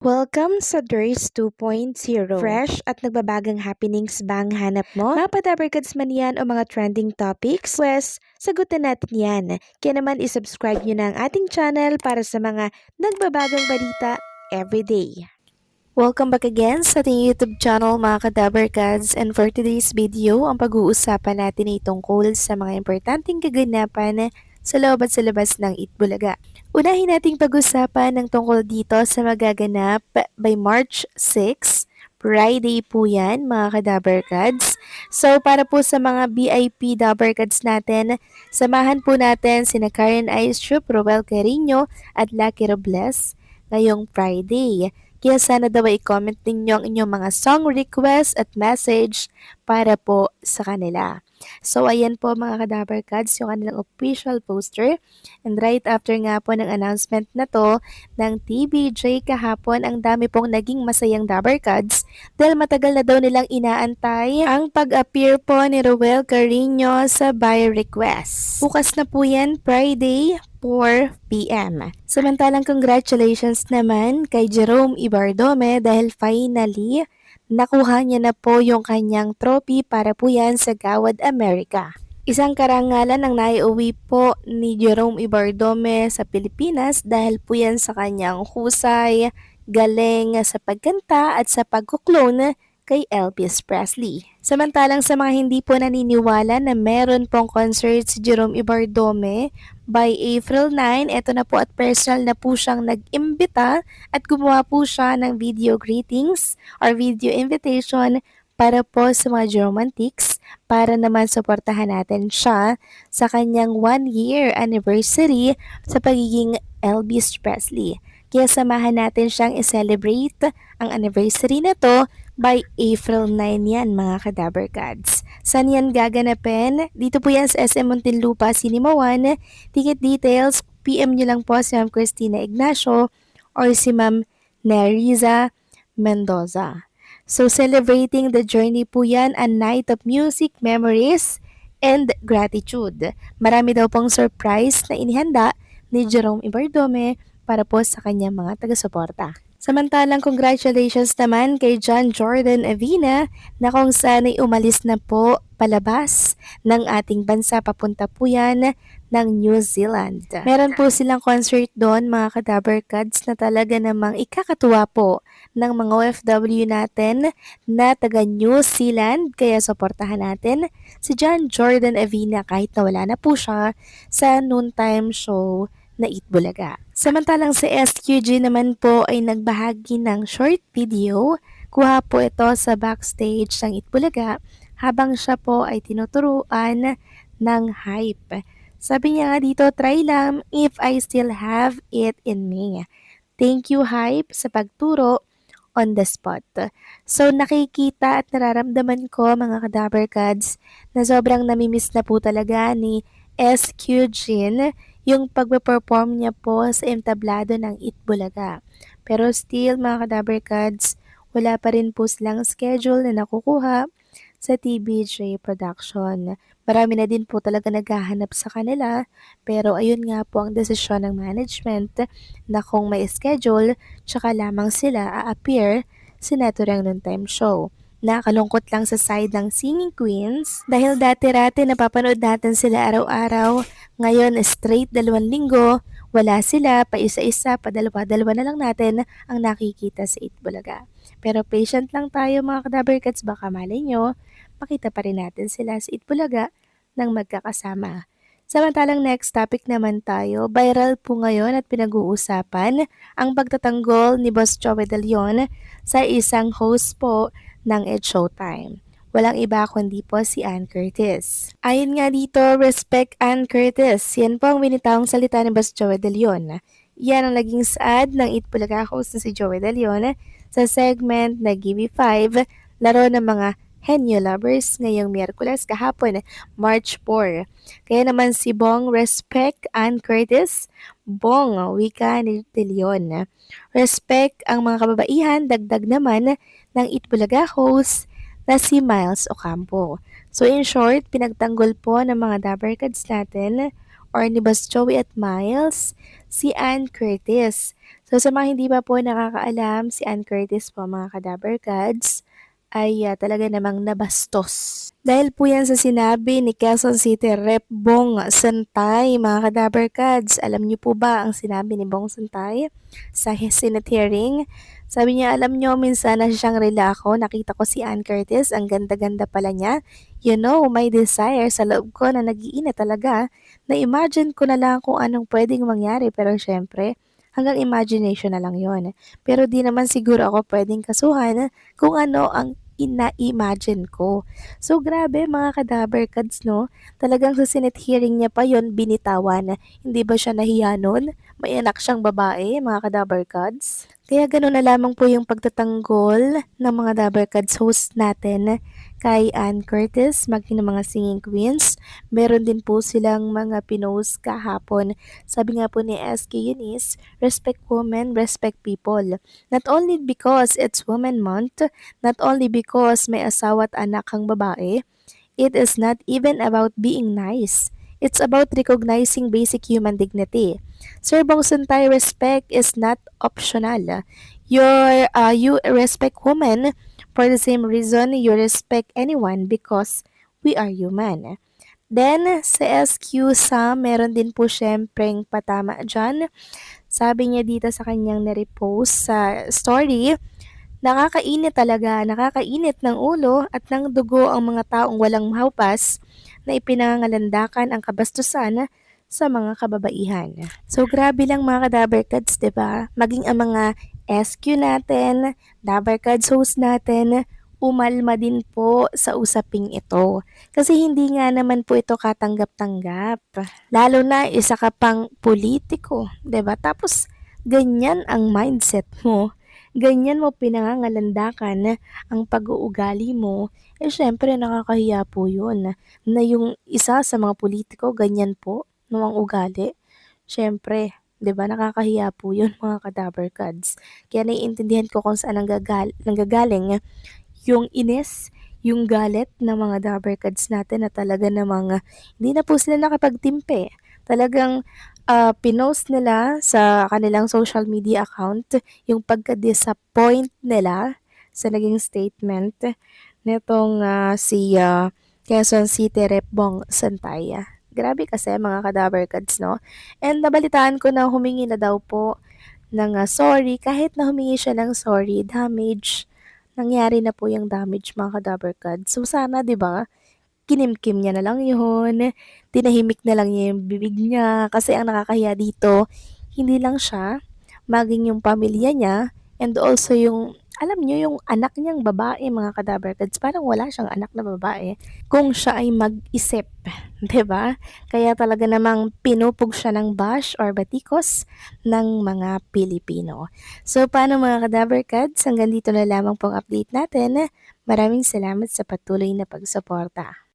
Welcome sa Durs 2.0. Fresh at nagbabagang happenings bang hanap mo? Mga padabarkads man yan o mga trending topics? Pwes, sagutin natin yan. Kaya naman isubscribe nyo na ang ating channel para sa mga nagbabagang balita everyday. Welcome back again sa ating YouTube channel mga kadabarkads, and for today's video, ang pag-uusapan natin ay tungkol sa mga importanteng kaganapan sa loob at sa labas ng Itbulaga. Unahin nating pag-usapan ng tungkol dito sa magaganap by March 6. Friday po yan mga kadabarkads. So para po sa mga VIP dabarkads natin, samahan po natin sina Karen Aistrup, Roel Carino at Lucky Robles ngayong Friday. Kaya sana daw i-comment ninyo ang inyong mga song request at message para po sa kanila. So ayan po mga kadabarkads yung kanilang official poster, and right after nga po ng announcement na to ng TBJ kahapon, ang dami pong naging masayang dabarkads dahil matagal na daw nilang inaantay ang pag-appear po ni Roel Carino sa Buy Request. Bukas na po yan, Friday, 4 p.m. Samantalang congratulations naman kay Jerome Ibardome dahil finally nakuha niya na po yung kanyang trophy para po yan sa Gawad America. Isang karangalan ang naiuwi po ni Jerome Ibardome sa Pilipinas dahil po yan sa kanyang husay, galing sa pagkanta at sa pagkuklone kay Elvis Presley. Samantalang sa mga hindi po naniniwala na meron pong concert si Jerome Ibardome, by April 9, eto na po at personal na po siyang nag-imbita at gumawa po siya ng video greetings or video invitation para po sa mga Geromantics para naman suportahan natin siya sa kanyang 1-year anniversary sa pagiging Elvis Presley. Kaya samahan natin siyang i-celebrate ang anniversary na to by April 9 yan mga kadabarkads. Saan yan gaganapin? Dito po yan sa SM Muntinlupa, Cinema 1. Ticket details, PM nyo lang po si Ma'am Christina Ignacio or si Ma'am Neriza Mendoza. So celebrating the journey po yan, a night of music, memories, and gratitude. Marami daw pong surprise na inihanda ni Jerome Ibardome para po sa kanyang mga taga-suporta. Samantalang congratulations naman kay John Jordan Avina na kung saan ay umalis na po palabas ng ating bansa, papunta po yan ng New Zealand. Meron po silang concert doon mga kadabarkads na talaga namang ikakatuwa po ng mga OFW natin na taga New Zealand, kaya suportahan natin si John Jordan Avina kahit na wala na po siya sa noontime show na Itbulaga. Samantalang si SQG naman po ay nagbahagi ng short video. Kuha po ito sa backstage ng Itbulaga habang siya po ay tinuturuan ng hype. Sabi niya nga dito, try lang if I still have it in me. Thank you hype sa pagturo on the spot. So nakikita at nararamdaman ko mga kadabarkads na sobrang namimiss na po talaga ni SQG yung pagpe-perform niya po sa entablado ng Itbulaga. Pero still mga kadabarkads, wala pa rin po silang schedule na nakukuha sa TBJ Production. Marami na din po talaga naghahanap sa kanila, pero ayun nga po ang desisyon ng management na kung may schedule, tsaka lamang sila a-appear sa naturang noontime show. Nakakalungkot lang sa side ng Singing Queens dahil dati-rati napapanood natin sila araw-araw. Ngayon, straight 2 linggo, wala sila, pa isa-isa, pa dalawa-dalawa na lang natin ang nakikita sa Itbulaga. Pero patient lang tayo mga kadabarkats, baka malay nyo, makita pa rin natin sila sa Itbulaga ng magkakasama. Samantalang next topic naman tayo, viral po ngayon at pinag-uusapan ang pagtatanggol ni Boss Joey De Leon sa isang host po ng It's Showtime. Walang iba kundi po si Ann Curtis. Ayon nga dito, respect Ann Curtis. Yan po ang binitawang salita ni Boss Joey De Leon. Yan ang naging saad ng Itbulaga host na si Joey De Leon sa segment na Gimme 5, laro ng mga Henyo Lovers ngayong Miyerkules kahapon, March 4. Kaya naman si Bong respect Ann Curtis, Bong wika ni De Leon. Respect ang mga kababaihan, dagdag naman ng Itbulaga host na si Miles Ocampo. So in short, pinagtanggol po ng mga dabarkads natin or ni Boss Joey at Miles si Ann Curtis. So sa mga hindi pa po nakakaalam, si Ann Curtis po mga Kadaberkads ay talaga namang nabastos. Dahil po yan sa sinabi ni Quezon City Rep. Bong Santay, mga Kadaberkads. Alam niyo po ba ang sinabi ni Bong Santay sa Senate hearing? Sabi niya, alam niyo, minsan na siyang rela ako, nakita ko si Ann Curtis, ang ganda-ganda pala niya. You know, my desire sa loob ko na nag-iina talaga, na-imagine ko na lang kung anong pwedeng mangyari, pero syempre, hanggang imagination na lang yon. Pero di naman siguro ako pwedeng kasuhan kung ano ang ina-imagine ko. So grabe mga Kadaberkads, no? Talagang sa Senate hearing niya pa yon binitawan. Hindi ba siya nahiya nun? May anak siyang babae, mga Kadaberkads. Kaya gano'n na lamang po yung pagtatanggol ng mga Dabarkads host natin kay Ann Curtis, maging ng mga singing queens. Meron din po silang mga pinost kahapon. Sabi nga po ni SK Eunice, respect women, respect people. Not only because it's Women Month, not only because may asawa at anak kang babae, it is not even about being nice. It's about recognizing basic human dignity. Sir Bong Suntay, respect is not optional. You respect women for the same reason you respect anyone because we are human. Then, sa SQ Sam, meron din po syempreng patama dyan. Sabi niya dito sa kanyang na-repost sa story, nakakainit talaga, nakakainit ng ulo at ng dugo ang mga taong walang mahaupas na ipinangalandakan ang kabastusan sa mga kababaihan. So grabe lang mga kadabarkads, 'di ba? Maging ang mga SQ natin, dabarkads host natin, umalma din po sa usaping ito. Kasi hindi nga naman po ito katanggap-tanggap. Lalo na isa ka pang politiko, 'di ba? Tapos ganyan ang mindset mo, ganyan mo pinangangalandakan ang pag-uugali mo, eh syempre nakakahiya po yun na yung isa sa mga politiko ganyan po no ang ugali. Syempre, 'di ba nakakahiya po yun mga kadabarkads. Kaya naiintindihan ko kung saan nanggagaling yung inis, yung galit ng mga dabarkads natin na talaga namang hindi na po sila nakapagtimpe. Talagang pinost nila sa kanilang social media account yung pagka-disappoint nila sa naging statement nitong si Quezon City Rep. Bong Santaya. Grabe kasi mga kadabarkads, no? And nabalitaan ko na humingi na daw po ng sorry. Kahit na humingi siya ng sorry, nangyari na po yung damage mga kadabarkads. So sana, di ba, kinimkim niya na lang yun, tinahimik na lang niya yung bibig niya, kasi ang nakakahiya dito, hindi lang siya, maging yung pamilya niya, and also yung, alam niyo, yung anak niyang babae, mga kadabarkads, parang wala siyang anak na babae, kung siya ay mag-isip, 'di ba? Kaya talaga namang pinupog siya ng bash or batikos ng mga Pilipino. So, paano mga kadabarkads? Hanggang dito na lamang pong update natin. Maraming salamat sa patuloy na pagsuporta.